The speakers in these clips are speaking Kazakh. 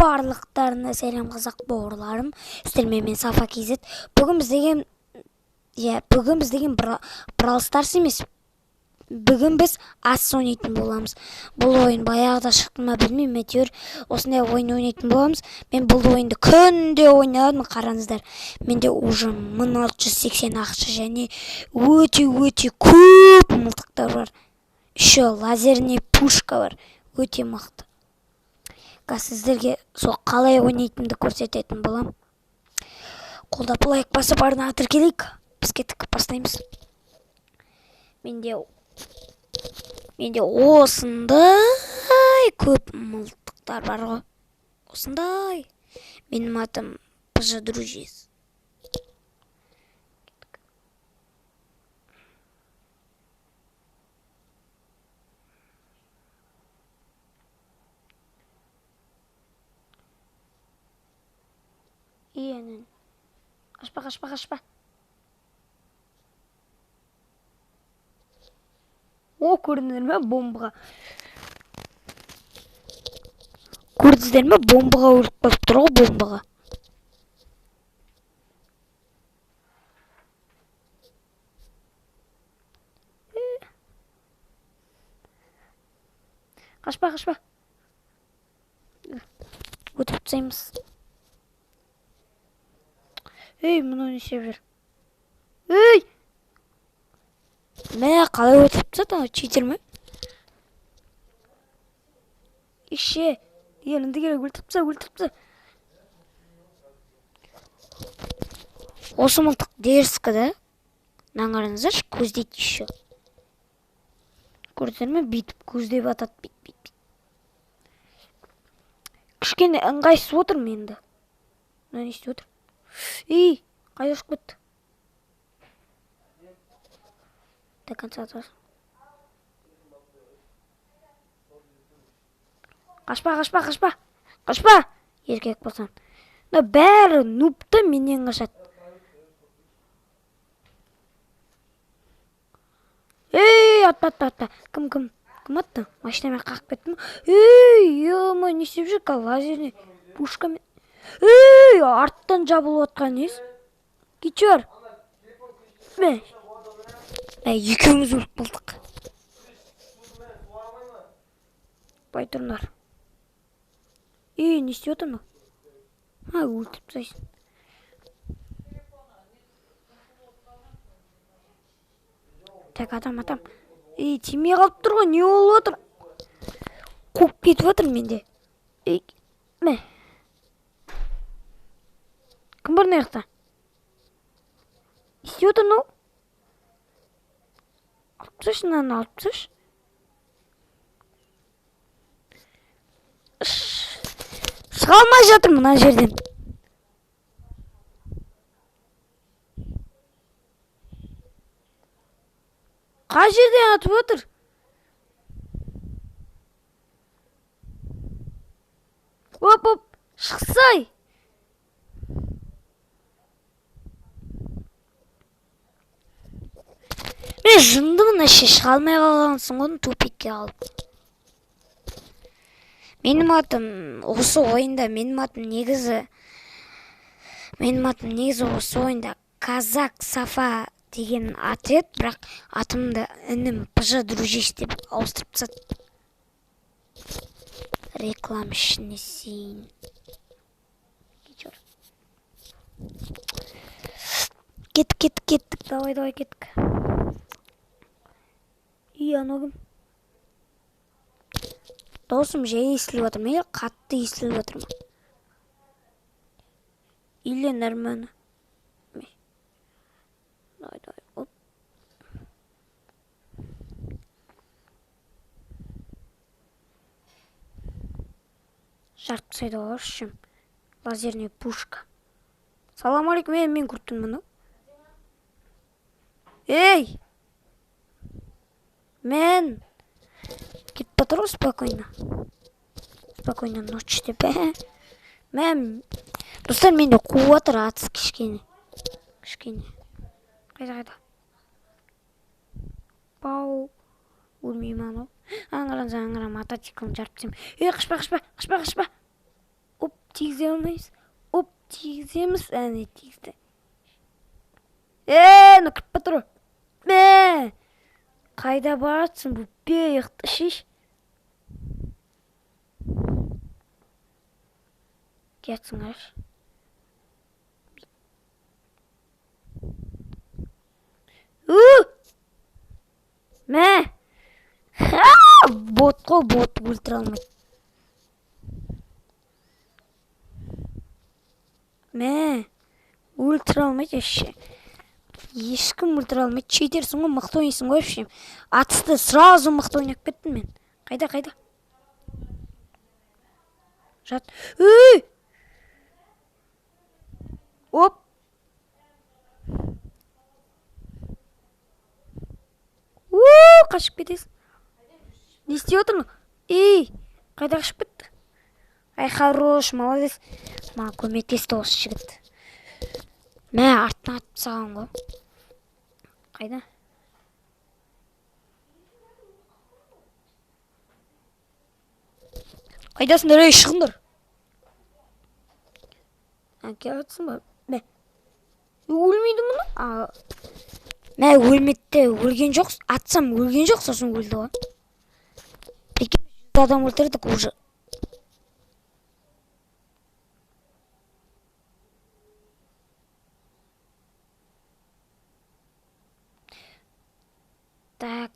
Барлықтарына сәлем қазақ бауырларым. Сіздермен мен Сафа Кейзет. Бүгін біз деген Brawl Stars емес. Бүгін біз ас ойнайтын боламыз. Бұл ойын баяғыда шықты ма білмеймін, әйтеуір осындай ойын ойнайтын боламыз. Мен бұл ойынды күнде ойнадым, қараңыздар. Менде уже 1680 ақша және өте көп мылтықтар бар. Еще лазерный пушка бар. Өте мықты. Сіздерге сол қалай ойнайтынды көрсететін болам. Қолдап лайк басып арна тіркелейік. Біз кеттік бастаймыз. Менде осындай көп мылтықтар бар ғой. Осындай. Менің атым Пыжы Дружес. Иенің. Қашпа. О, көрдіңдер ме бомбаға? Бомбаға өліп қалып тұр ғой, бомбаға. Қашпа. Өтіп тастаймыз. Ей, мұны не істеп жүр? Ей! Мә, қалай өтіп тастады? Читер ме? Ише, елінді керек өлтіп тастады. Осы мылтық дерскі да? Наңарыңыздар, көздейді еще. Көрдіңдер ме? Бүйтіп көздеп атады. Бит. Кішкене ыңғайсыз отырмын енді. Не істеп отыр? Ей, қайда ұшып кетті? До конца атасың. Қашпа! Еркек болсан. Бәрі нупты менен қашады. Ей, атпа. Кім атты? Машинамен қақып кеттім. Ей, ема, не істеп жүр? Лазерный пушкамен. Ей, арттан жабылып отқан ес. Кетшер. Екеуміз өліп болдық. Бай тұрындар. Ей, не істеп отырмын? Өлтіп тастайсың. Так, атам. Ей, тимей қалып тұр ғой, не болып отыр? Қуып кетіп отыр менде. Ей, мә. Кім бар неқта? Не істеп отыр, ну? Алып тасташы. Шыға алмай жатыр мына жерден. Қай жерден атып отыр? Оп, шықсай. Мен жындымын әше, шыға алмай қалғансың ғой, тупикке қалып. Менің атым осы ойында, менің атым негізі осы ойында Казак Сафа деген ат еді, бірақ атымды інім Пыжы Дружес деп ауыстырып тастады. Реклам ішіне сейін. Кеттік, давай кеттік. И, анау кім? Досым жай естіліп отыр ма? Қатты естіліп отыр ма? Или нормально? Давай, оп. Жарып тастайды ғой, орысшым. Лазерный пушка. Салам алейкум, мен көрттім мұны. Ей! Мен! Кетіп батыр ғой, спокойно. Спокойно ночь деп. Мен... Достар, менде қуатыр атыс кішкене. Қайда. Пау. Өлмеймін анау. Аңырам, мотоциклін жарып тем. Ей, қашпа. Оп. тигізе алмаймыз. Оп, тигіземіз, әне тигізді. Ну кіріп па тұр. Қайда баратсың, бұл бейіқті шеш. Кетсің аш. Бот қой, бот өлтіре алмайды. Өлтіре алмайды ешше. Ешкім өлтіре алмайды. Читерсің ғой, мықты ойнайсың ғой ешше. Атысты сразу мықты ойнап кеттім мен. Қайда? Жат. Оп. Қашып кетесің. Не істеп отырмын? Қайда қашып кетті? Ай, хорош, молодец. Маған көмектесті осы жігіт. Артына атып саған ғой. Қайда? Қайдасыңдар, шығыңдар. Келіп жатсың ба? Өлмейді мұны? Өлмеді, өлген жоқ. Атсам өлген жоқ, сосын өлді ғой. Прикинь, 100 адам өлтірдік уже. Так,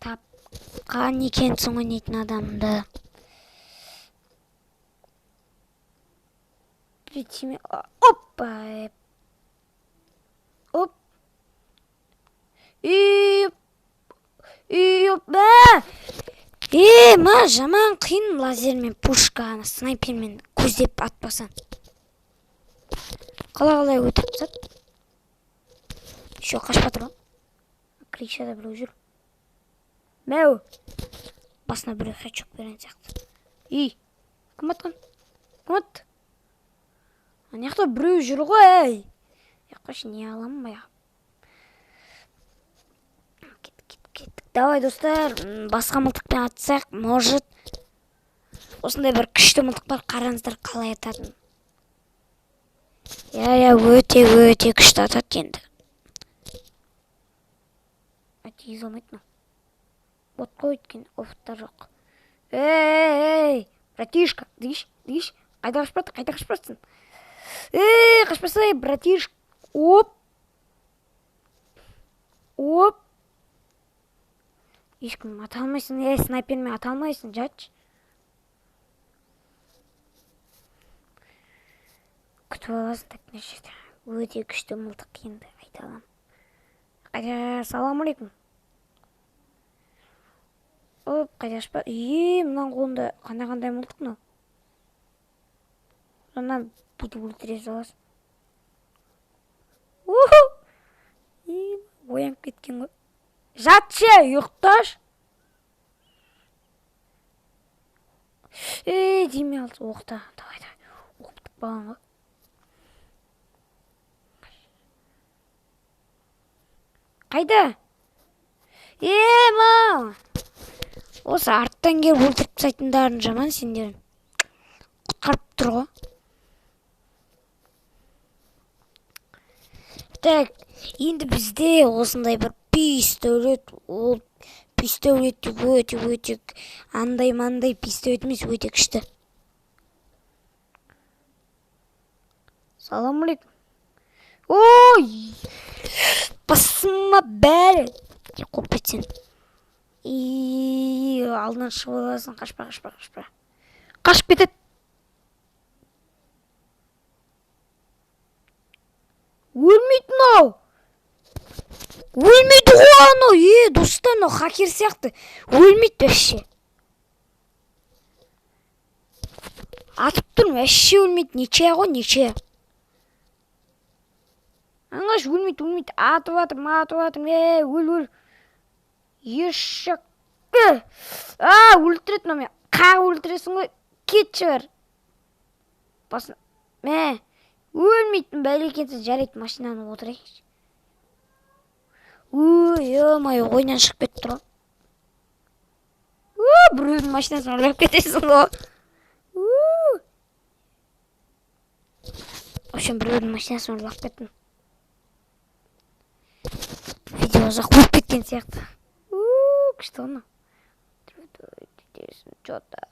тапқан екенсің ойнайтын адамды. Опа! Оп! Жаман қиын лазермен, пушканы, снайпермен көздеп атпасан. Қалай өтіп сат? Еще қашпа тұр. Кричада біреу жүр. Басына біреу хачок берген сияқты. Кім атқан? Аяқта біреу жүр ғой, Яқаш не аламын бая. Кеттік. Давай, достар, басқа мылтықпен атсақ, может. Осындай бір күшті мылтық бар, қараңыздар қалай ататын. Өте күшті атады енді. Тигіз алмайды ма? Бот қой өткен, офыттар жоқ. Братишка, дегіш. Қайда қашпасын? Қашпасай, братишка. Оп. Ешкім ата алмайсың, снайпермен ата алмайсың, жатшы. Күтіп аласың, так нешеті. Өте күшті мылтық енді айталам. Салам алейкум. Қайда ашпа. Мұнан қолында қандай мылтық мынау? Мұнан бүйтіп өлтіре саласың. Оянып кеткен ғой. Жатшы, ұйықташ. Деме алды, оқта. Давай. Оқыптық балан ғой. Қайда? Осы арттан келіп өлтіріп тастайтындарын жаман сендерін. Құтқарып тұр ғой. Так, енді бізде осындай бір пистолет, ол пистолет өте андай пистолет емес, өте күшті. Салам алейкум. Басыма бәрі. Қоп етсен. Алдынан шығып аласың, қашпа. Қашып кетеді. Өлмейді мынау. Өлмейді ғой анау. Достар, мынау хакер сияқты. Өлмейді вообще. Атып тұрмын, вообще өлмейді. Нечая ғой, нечая. Аңғаш өлмейді. Атып атым. Өл. Ешек. Өлтірет мына мен. Қағы өлтіресің ғой. Кетші бар. Басын. Өлмейтін бәлекетсіз жарайды, машинаны отырайықшы. Ойнан шығып кетті тұр. Біреудің машинасын ұрлап кетесің ғой. общем, біреудің машинасын ұрлап кеттім. Видео ұзақ болып кеткен сияқты. Что она? Что-то.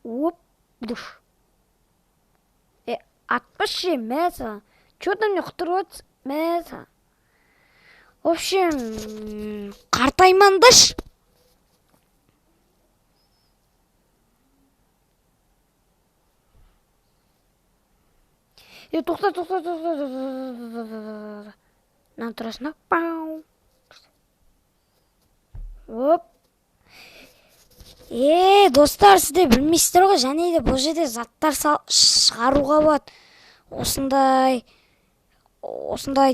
Оп, душ. Отпиши, Меса. Что ты мне құтырып Меса? В общем, қартаймандыш. Тоқта. Мына тұрасына. Пау. Оп. Достар, сізде білмейсіздер ғой, және де бұл жерде заттар шығаруға болады. Осындай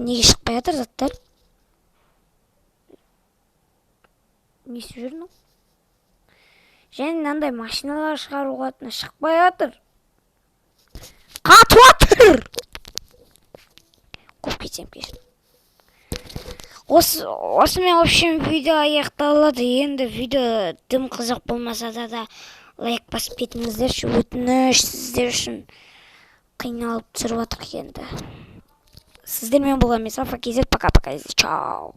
неге шықпай жатыр заттар? Не істеп жүрмін? Және мынандай машиналар шығаруға шықпай жатыр. Қатып жатыр. Көп кетсем кешір. Осымен, в общем, видео аяқталады. Енді видео тым қызық болмаса да лайк басып кетіңіздерші, өтініш, сіздер үшін қиналып түсіріп жатырмық енді. Сіздермен болған Месафа KZ, пока-пока, чао.